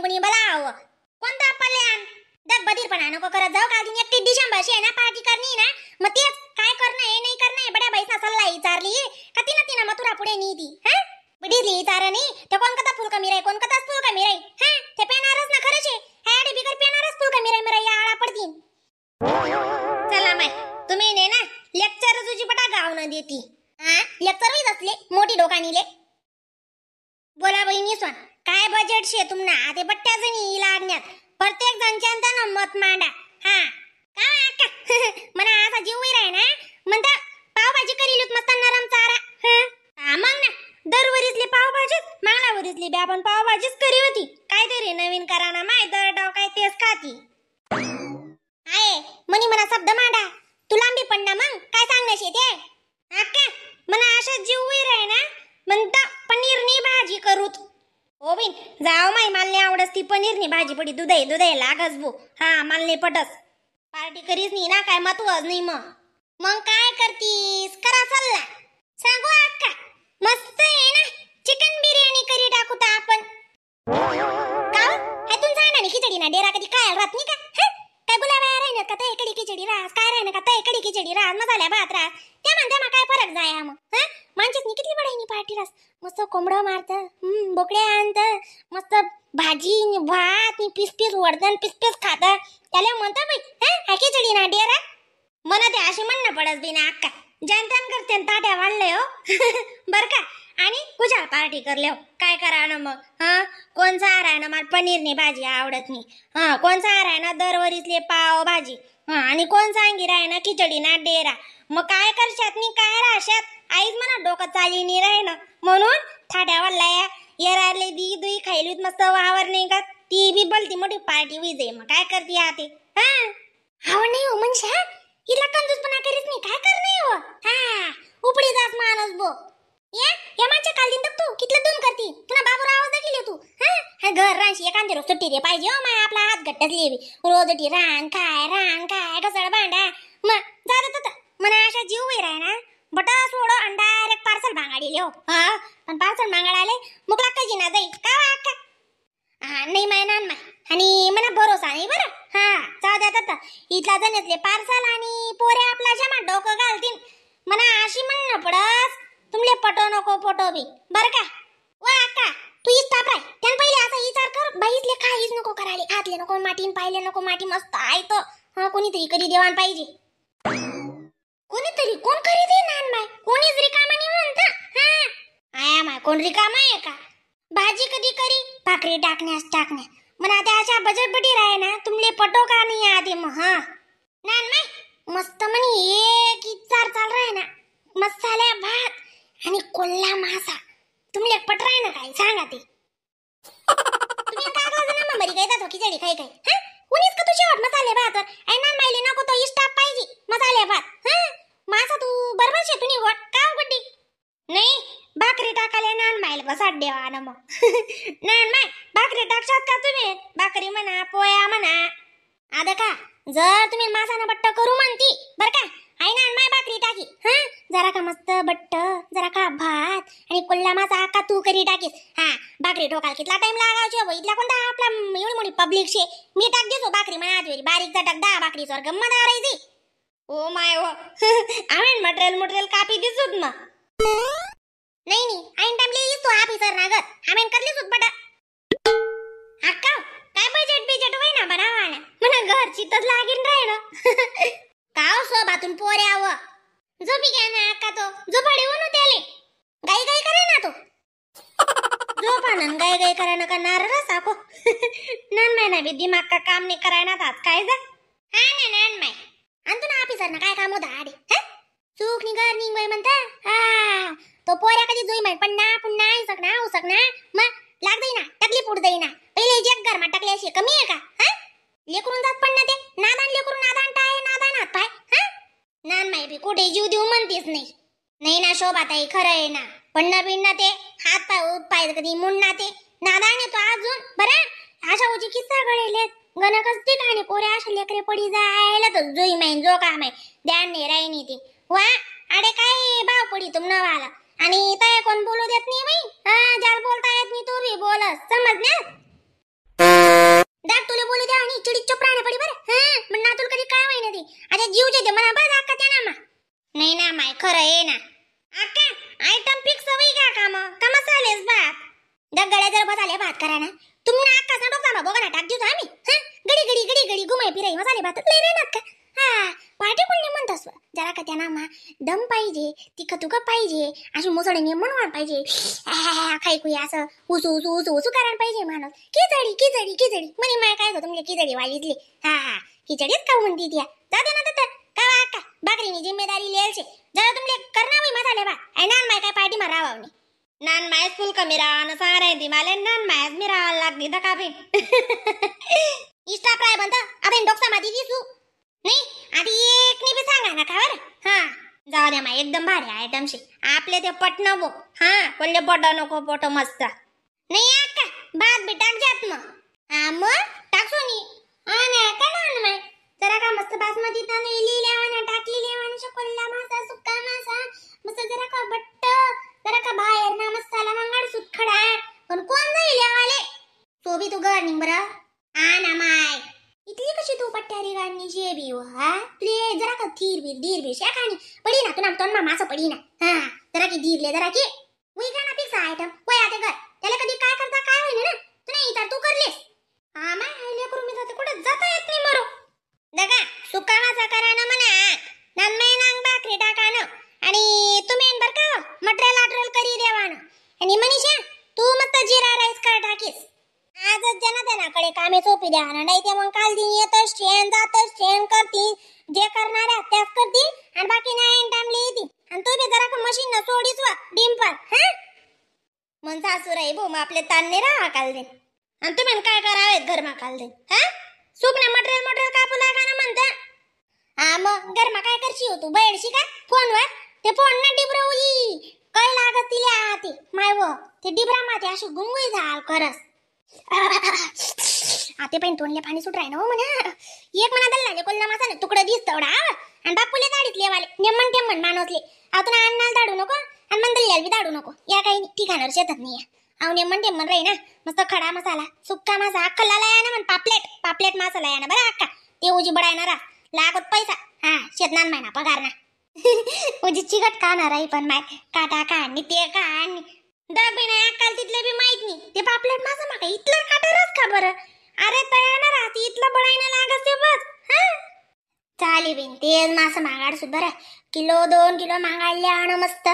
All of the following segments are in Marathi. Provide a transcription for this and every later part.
कुणी बोलाव कोणता पल्यान दग बधीरपणा नको करत जाऊ काल दिन 31 डिसेंबरशी आहे ना पार्टी करनी ना मग तेच काय करणं आहे नाही करणं आहे बड्या बाईचा सल्ला विचारली का तिनं मथुरा पुढे नीती हा बडीली विचारणी ते कोण कथा फुल कमी राही कोण कथाच फुल कमी राही हा ते पेनारच ना खरंच आहे ह्याडी बिगर पेनारच फुल कमी राही मेरा या आळा पडतीन चला माय तुम्ही ने ना लेक्चर तुझी पटा गाव न देती हा लेक्चर होईत असले मोठी डोकानीले बोला बहिणी सोन काय बजेट शे तुमना ते बट्ट्या जणी लागण्यात प्रत्येक जणच्या मत मांडा हा काय अक्का मना असा जीव राही ना म्हणता पावभाजी करील मस्त नरम चारा हा मग ना दरवरीतली पावभाजीच मागल्यावरीतली बी आपण पावभाजीच करी होती काहीतरी नवीन करा ना माय दर डाव काय तेच खाती आहे मनी मना शब्द मांडा तुला बी पण ना मग काय सांगण्याशी ते अक्का मना अशा जीव राही ना म्हणता पनीरनी भाजी करूत ओ बिन जाओ माय मालने आवडस ती पनीरनी भाजी पडी दुधे लागस भो हा मालने पटस पार्टी करीस नी ना काय महत्वच नाही मग काय करतीस करा सल्ला सांगू अक्का मस्त आहे ना चिकन बिर्याणी करी टाकू ता आपण गाव हातून सांगा नी खिचडी ना डेरा कधी काय राहत नाही का काय बोलावा राहिना का ते इकडी खिचडी रास काय राहिना का ते इकडी खिचडी रास मसाल्या भात रास त्या म्हणता मग काय फरक जाय मग हा माणसात किती बडाईनी पार्टी रास मस्त कोंबडा मारत बोकड्या आणत मस्त भाजी भात पीस पीस वडदन पीस पीस खात त्याला म्हणता बाई हा खिचडी ना डेरा मला ते अशी म्हणणं पडस बी ना अक्का जनतान करते ताट्या वाढले हो बर का आणि कुठं पार्टी करले हो काय करा ना मग हा कोण सारा ना मला पनीरनी भाजी आवडत नाही हा कोण सारा ना दरवरीतले पाव भाजी हा आणि कोण सांगी राय ना खिचडी ना डेरा मग काय करशात मी काय राशात आईच म्हणा डोकं चाली नाही राही ना म्हणून थाट्या वाढलाय येरारले दी दुई खायलीत मस्त वावर नाही का ती बी बोलती मोठी पार्टी विजे मग काय करते आते हा आवड नाही हो म्हणजे हिला कंजूसपणा करीत नाही काय करणे हो हा उपडी जास माणूस बो या माझ्या कालदीन तक तू कितलं दुम करती तुला बाबूराव आवाज दाखिले तू हा घर रानशी एखादी रोज सुट्टी रे पाहिजे हो माय आपला हात घट्टच लेवी रोजटी रान काय घसड भांडा मग जात होता मना अशा जीव वे राय ना बटा सोडो आणि डायरेक्ट पार्सल भांगाडी लिहो हा पण पार्सल मागाडाले मुकला काही ना जाई का अक्का हा नाही माय नान माय आणि मना भरोसा नाही बरं हा जाऊ द्या आता इथला जणतले पार्सल आणि पोरे आपला जमा डोकं घालतीन मना अशी म्हणणं पडस तुमले पटो नको पटो बी बरं का वा अक्का तू इस तापराय त्यान पहिले असा विचार कर बाईसले काहीच नको करायले हातले नको माटीन पायले नको माटी मस्त आहे तो हा कोणीतरी करी देवान पाहिजे कोणीतरी कोण करी दे नान माय कोणीच रिकामा नाही म्हणता हा आया माय कोण रिकामा आहे का भाजी कधी करी भाकरी टाकण्या मना त्या अशा बजेट बडी राहे ना तुमले पटो का नाही आधी मग हा नान माय मस्त म्हणी एक विचार चाल राहे ना मसाल्या भात आणि कोल्हा मासा तुमले पट राहे ना काय सांगा ते तुम्ही काय करता ना मरी काय तो खिचडी खाय काय हा कोणीच का तू शेवट मसाले भात ऐ नान मायले नको तो स्टाफ पाहिजे मसाले भात हा मासा तू बरोबर शे तुनी वट का गुड्डी नाही भाकरी टाकाले नान माईल बसाड देवा ना मग नान माय भाकरी टाकशात का तुम्ही भाकरी म्हणा पोया म्हणा आदा का जर तुम्ही मासाना बट्ट करू म्हणती बर का आई नान माय भाकरी टाकी हा जरा का मस्त बट्ट जरा का भात आणि कोल्हा मासा का तू करी टाकीस हा भाकरी ठोकाल कितला टाइम लागावचे हो इथला कोणता आपला एवढी मोठी पब्लिक शे मी टाक देतो भाकरी म्हणा आजवेरी बारीक चटक 10 भाकरी स्वर गम्मत आरायची ओ माय हो आम्ही मटेरियल कापी दिसूत ना नाही आईन टाइमले येतो ऑफिसर नागत आम्ही करली सुत बटा अक्का काय बजेट होय ना बनावा ना मना घरची तर लागीन राहे ना काव सोबातून पोऱ्याव झोपी घ्या ना अक्का तो झोपाडी होनो त्याले गाई करे ना तो झोपानन गाई करे ना का नारळ साको नान माय ना बी दिमाग का काम नाही करायना तात काय जा हा ना नान माय अंतु ना ऑफिसर ना काय काम होता आडी ह चूक निगर निंगय म्हणता हा तो पोऱ्या कधी जोई माय पण ना पुन्हा उसकना मग लाग देई ना टकली पुड देई ना पहिले जग घर मा टकले असे कमी आहे का हा लेकरून जात पण ना ते नादान लेकरून नादान टाय नादान हात पाय हा नान माय बी कुठे जीव देऊ म्हणतेस नाही ना शोभा ताई खरं आहे ना पण ना बिन ना ते हात पाय पाय कधी मुंडना ते नादान येतो अजून बरं अशा उजी किस्सा घडेले गणकच ते आणि पोऱ्या अशा लेकरे पडी जायला तर जोई माय जो का माय ध्यान नाही राहिनी ते वा अडे काय भाव पडी तुम नवाला आणि ताय कोण बोलू देत नाही बाई हा जाल बोलता येत नाही तू बी बोलस समजण्यात ती आता जीवचे ते म्हणा बस अक्का त्या ना नाही ना माय खरं आहे ना अक्का आयटम फिक्स होई का का मसालेस भात दगड्या जर बसाले भात करा ना तुम्ही अक्का सा डोका बघा ना टाक देऊ आम्ही गडी घुमाई फिराई मसाले भात लय रे ना हा पाठी कोणी म्हणतास जरा का त्यांना मा दम पाहिजे तिखट तुका पाहिजे अशी मुसळीने म्हणून पाहिजे खाई कुई असं उसू उसू उसू उसू करायला पाहिजे माणूस खिचडी म्हणे माय काय होतं तुमच्या खिचडी वाढीतली हा खिचडीच खाऊ म्हणती त्या जाते ना तर का अक्का बाकरीनी जिम्मेदारी लिहायची जरा तुमले करणार होई मसाले बा नान माय काय पार्टी मारावं नान मायच फुल कमी राहणं सांग राही ती मला नान मायच मी राहायला लागली तर का इष्टा प्राय बनत आपण डोक्सा माती दिसू नाही आधी एक बी सांगा ना का बरं हा जाऊ द्या मा एकदम भारी आयटम शे आपले ते पट नको हा कोणले पट नको पोट मस्त नाही अक्का भात बी टाक जात मग हा मग टाकसो नी हा ना का ना माय जरा का मस्त बासमती तांदूळ लिहिल्यावाना टाकली लेवाना कोल्हा मासा सुक्का मासा मस्त जरा का बट्ट जरा का बाहेर ना मसाला मंगाड सुटखडा पण कोण जाईल यावाले तो बी तू घर निंग बरं हा ना माय इतली कशी तू पट्ट्यारी गाडनी जेबी हा तुले जरा का धीर बीर शा खानी पडी ना तुना तोन मासा पडी ना हा जरा की धीरले जरा की वही का ना फिक्स आयटम वय आते घर त्याला कधी काय करता काय होईल ना तू नाही तर तू करलेस हा माय आयले करू मी जाते कुठे जाता येत नाही मरो दगा सुका मासा करा ना म्हणा नन्मे नांग भाकरी टाकानं आणि तुम्ही बर का मटेरियल करी देवानं आणि मनीषा तू मस्त जिरा राईस कर टाकीस आजच जनाकडे कामे सोपी द्या ना नाही ते मग काल दिन येतच ट्रेन करतील जे करणारे त्याच करतील आणि बाकी नाही टाइम लिहितील आणि तो बी जरा मशीन न सोडीच वा डिंपल हा मन सासूराई भूम आपले तान्ने राहा काल दिन आणि तुम्ही काय करावेत घरमा काल दिन हा सुकना मटेरियल कापू लागा ना म्हणता हा मग घरमा काय करशी हो तू बैठशी का फोनवर ते फोन ना डिबरवई काय लागत तिला आते माय व ते डिबरा माते अशी गुंगुई झाल करस आते पण तोंडले पाणी सुट राय ना हो म्हणा एक म्हणा दल्ला कोल्हा मासा तुकडं दिस तेवढा आणि बापूले दाडीतले वाले नेमन टेमन मानवतले आतून अन्नाला दाडू नको आणि मंदल्याला बी दाडू नको या काही ठिकाणावर शेतात नाही आव नेमन टेमन राही ना मस्त खडा मसाला सुक्का मासा अख्खला या ना म्हण पापलेट मसाला या ना बरं अक्का ते उजी बडायणारा लागत पैसा हा शेतनान महिना पगार ना उजी चिकट का ना राही पण माय काटा का आणि ते का आणि दग बी नाही अक्काल तिथले बी माहित नाही ते पापलेट मासा माका इथलं काटारच का बरं अरे तयार ना राहती इथलं बडायना लागत ते बस हा चाली बिन तेच मासा मागाड सुद्धा रे किलो 2 किलो मागाडले आण मस्त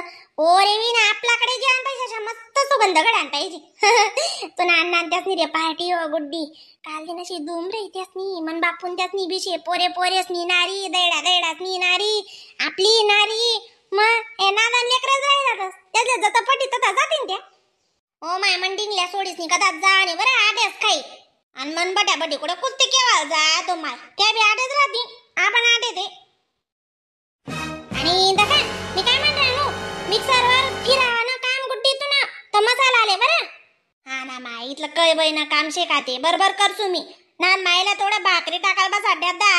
ओरे विना आपल्याकडे जे आण पैशाच्या मस्त सुगंध गडान पाहिजे पण अण्णा त्यासनी रे पार्टी हो गुड्डी काल दिन अशी धूम रे त्यासनी मन बापून त्यासनी बिशे पोरेसनी नारी दैडासनी नारी आपली नारी मग ए नादान लेकरं जाईनातच त्यातल्या जता पटी तता जातीन त्या ओ माय मंडिंगल्या सोडीसनी कदाच जा आणि बरं आडेस काही आणि मन बट्या कुठे कुस्ती केव्हा जा तो माय त्या बी आडेच राहती आपण आडे ते आणि दका मी काय म्हणते नो मिक्सरवर फिरावानं काम गुड्डीतून तर मसाला आले बरं हा ना माय इथलं कळ बईना काम शेकाते बरोबर करसू मी नान मायला थोडं भाकरी टाकाल बस अड्ड्यात दा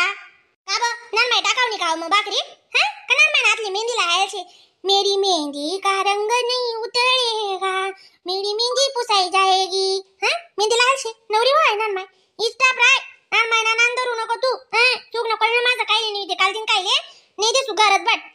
का ब नान माय टाकावनी खाऊ मग भाकरी हा का नान माय हातली मेहंदी लावायची मेरी मेहंदी का रंग नहीं उतरेगा मेरी मेहंदी पुसाई जाएगी हा मेहंदी लावायची नवरी होय नान माय इष्टा प्राय नान माय नान धरू नको तू हा चूक नको माझं काही नाही ते काल दिन कायले नाही ते सुगारत बट